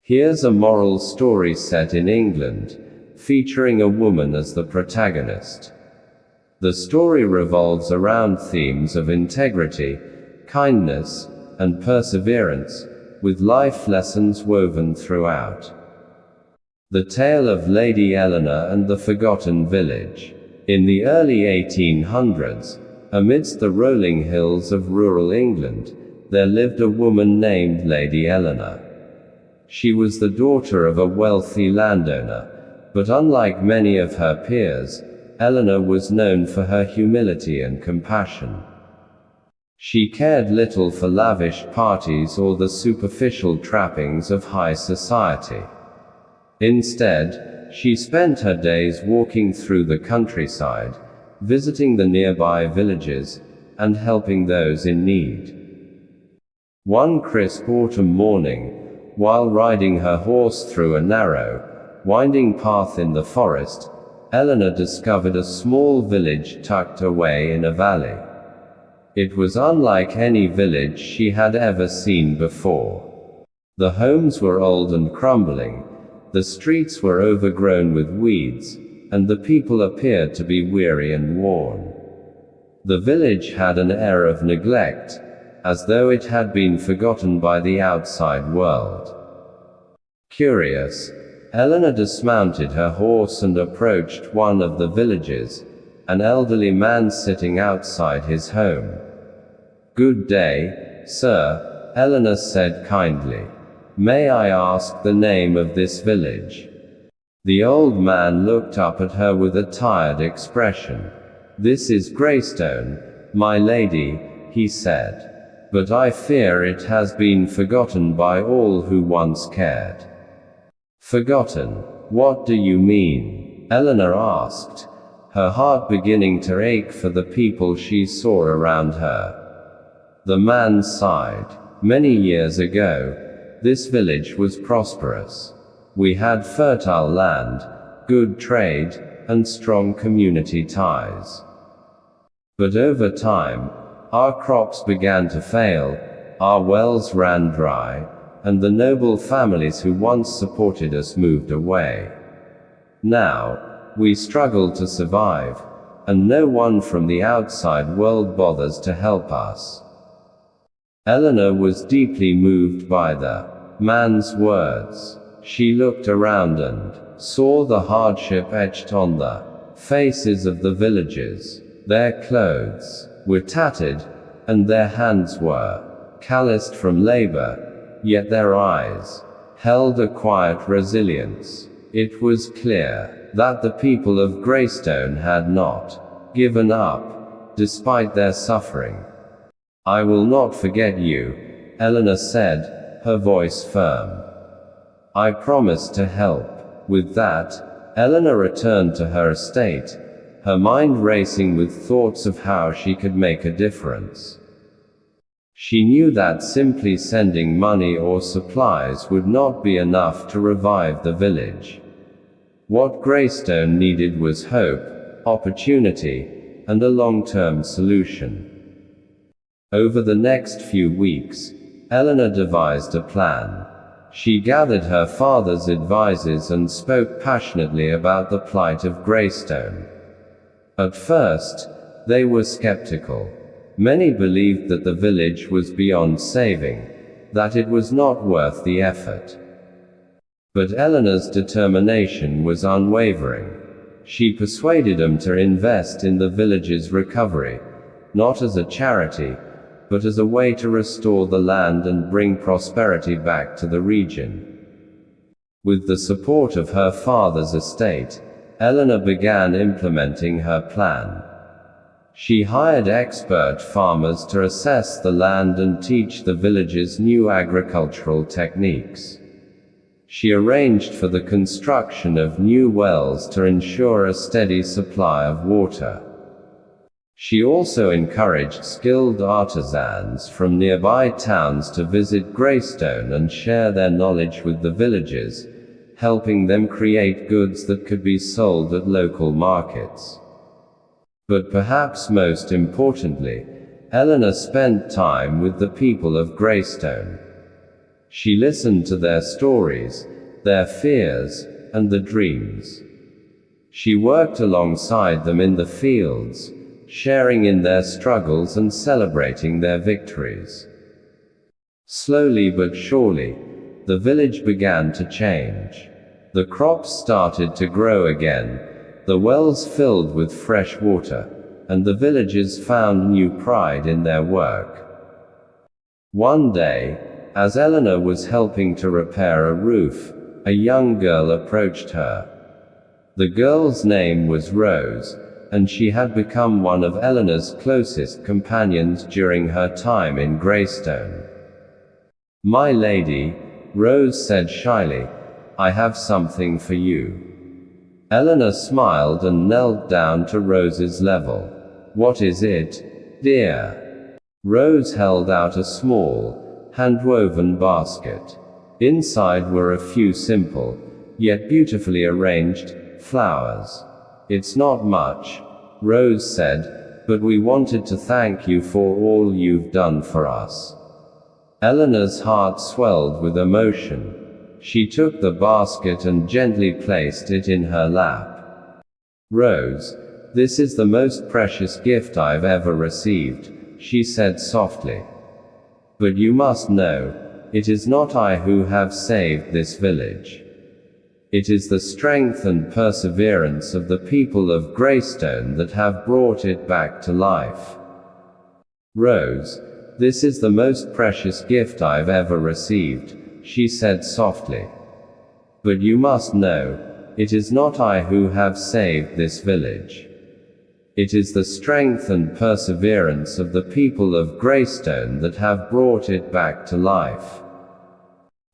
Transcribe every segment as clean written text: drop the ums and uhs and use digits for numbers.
Here's a moral story set in England, featuring a woman as the protagonist. The story revolves around themes of integrity, kindness, and perseverance, with life lessons woven throughout. The tale of Lady Eleanor and the Forgotten Village. In the early 1800s, amidst the rolling hills of rural England, there lived a woman named Lady Eleanor. She was the daughter of a wealthy landowner, but unlike many of her peers, Eleanor was known for her humility and compassion. She cared little for lavish parties or the superficial trappings of high society. Instead, she spent her days walking through the countryside, visiting the nearby villages, and helping those in need. One crisp autumn morning, while riding her horse through a narrow, winding path in the forest, Eleanor discovered a small village tucked away in a valley. It was unlike any village she had ever seen before. The homes were old and crumbling, the streets were overgrown with weeds, and the people appeared to be weary and worn. The village had an air of neglect, as though it had been forgotten by the outside world. Curious, Eleanor dismounted her horse and approached one of the villagers, an elderly man sitting outside his home. "Good day, sir," Eleanor said kindly. "May I ask the name of this village?" The old man looked up at her with a tired expression. "This is Greystone, my lady," he said. "But I fear it has been forgotten by all who once cared." "Forgotten? What do you mean?" Eleanor asked, her heart beginning to ache for the people she saw around her. The man sighed. "Many years ago, this village was prosperous. We had fertile land, good trade, and strong community ties. But over time, our crops began to fail, our wells ran dry, and the noble families who once supported us moved away. Now, we struggle to survive, and no one from the outside world bothers to help us." Eleanor was deeply moved by the man's words. She looked around and saw the hardship etched on the faces of the villagers. Their clothes were tattered, and their hands were calloused from labor, yet their eyes held a quiet resilience. It was clear that the people of Greystone had not given up, despite their suffering. "I will not forget you," Eleanor said, her voice firm. "I promise to help." With that, Eleanor returned to her estate, her mind racing with thoughts of how she could make a difference. She knew that simply sending money or supplies would not be enough to revive the village. What Greystone needed was hope, opportunity, and a long-term solution. Over the next few weeks, Eleanor devised a plan. She gathered her father's advisors and spoke passionately about the plight of Greystone. At first, they were skeptical. Many believed that the village was beyond saving, that it was not worth the effort. But Eleanor's determination was unwavering. She persuaded them to invest in the village's recovery, not as a charity, but as a way to restore the land and bring prosperity back to the region. With the support of her father's estate, Eleanor began implementing her plan. She hired expert farmers to assess the land and teach the villagers new agricultural techniques. She arranged for the construction of new wells to ensure a steady supply of water. She also encouraged skilled artisans from nearby towns to visit Greystone and share their knowledge with the villagers, helping them create goods that could be sold at local markets. But perhaps most importantly, Eleanor spent time with the people of Greystone. She listened to their stories, their fears, and the dreams. She worked alongside them in the fields, sharing in their struggles and celebrating their victories. Slowly but surely, the village began to change. The crops started to grow again, the wells filled with fresh water, and the villagers found new pride in their work. One day, as Eleanor was helping to repair a roof, a young girl approached her. The girl's name was Rose, and she had become one of Eleanor's closest companions during her time in Greystone. "My lady," Rose said shyly, "I have something for you." Eleanor smiled and knelt down to Rose's level. "What is it, dear?" Rose held out a small, hand-woven basket. Inside were a few simple, yet beautifully arranged, flowers. "It's not much," Rose said, "but we wanted to thank you for all you've done for us." Eleanor's heart swelled with emotion. She took the basket and gently placed it in her lap. "Rose, this is the most precious gift I've ever received," she said softly. "But you must know, it is not I who have saved this village. It is the strength and perseverance of the people of Greystone that have brought it back to life. Rose, this is the most precious gift I've ever received," she said softly. "But you must know, it is not I who have saved this village. It is the strength and perseverance of the people of Greystone that have brought it back to life."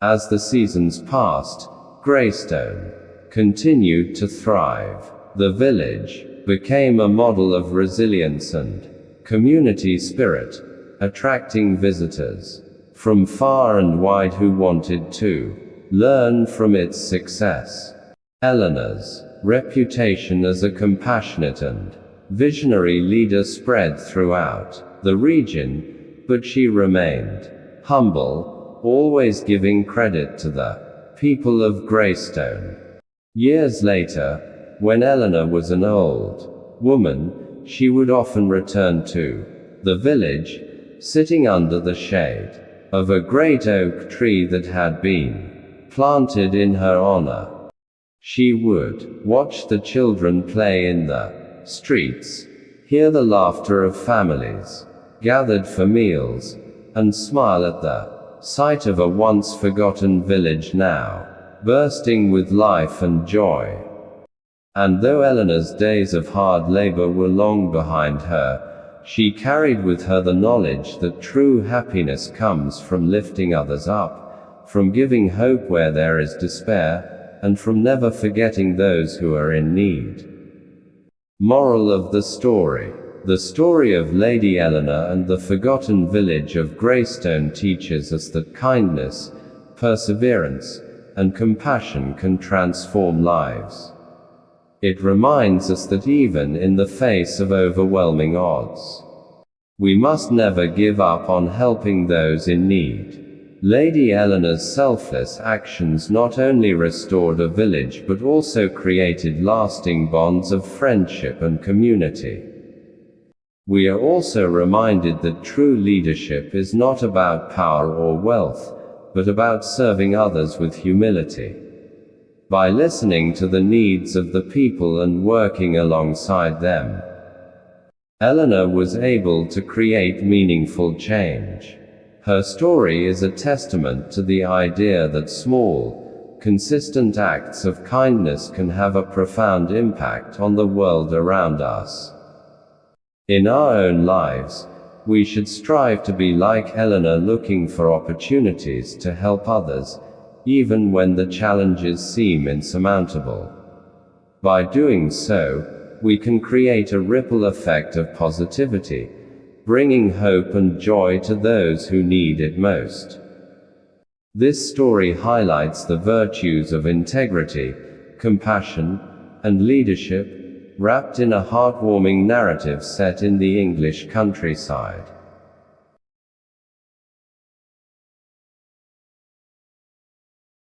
As the seasons passed, Greystone continued to thrive. The village became a model of resilience and community spirit, attracting visitors from far and wide who wanted to learn from its success. Eleanor's reputation as a compassionate and visionary leader spread throughout the region, but she remained humble, always giving credit to the people of Greystone. Years later, when Eleanor was an old woman, she would often return to the village, sitting under the shade of a great oak tree that had been planted in her honor. She would watch the children play in the streets, hear the laughter of families gathered for meals, and smile at the sight of a once forgotten village now bursting with life and joy. And though Eleanor's days of hard labor were long behind her, she carried with her the knowledge that true happiness comes from lifting others up, from giving hope where there is despair, and from never forgetting those who are in need. Moral of the story. The story of Lady Eleanor and the forgotten village of Greystone teaches us that kindness, perseverance, and compassion can transform lives. It reminds us that even in the face of overwhelming odds, we must never give up on helping those in need. Lady Eleanor's selfless actions not only restored a village but also created lasting bonds of friendship and community. We are also reminded that true leadership is not about power or wealth, but about serving others with humility. By listening to the needs of the people and working alongside them, Eleanor was able to create meaningful change. Her story is a testament to the idea that small, consistent acts of kindness can have a profound impact on the world around us. In our own lives, we should strive to be like Eleanor, looking for opportunities to help others, even when the challenges seem insurmountable. By doing so, we can create a ripple effect of positivity, bringing hope and joy to those who need it most. This story highlights the virtues of integrity, compassion, and leadership, wrapped in a heartwarming narrative set in the English countryside.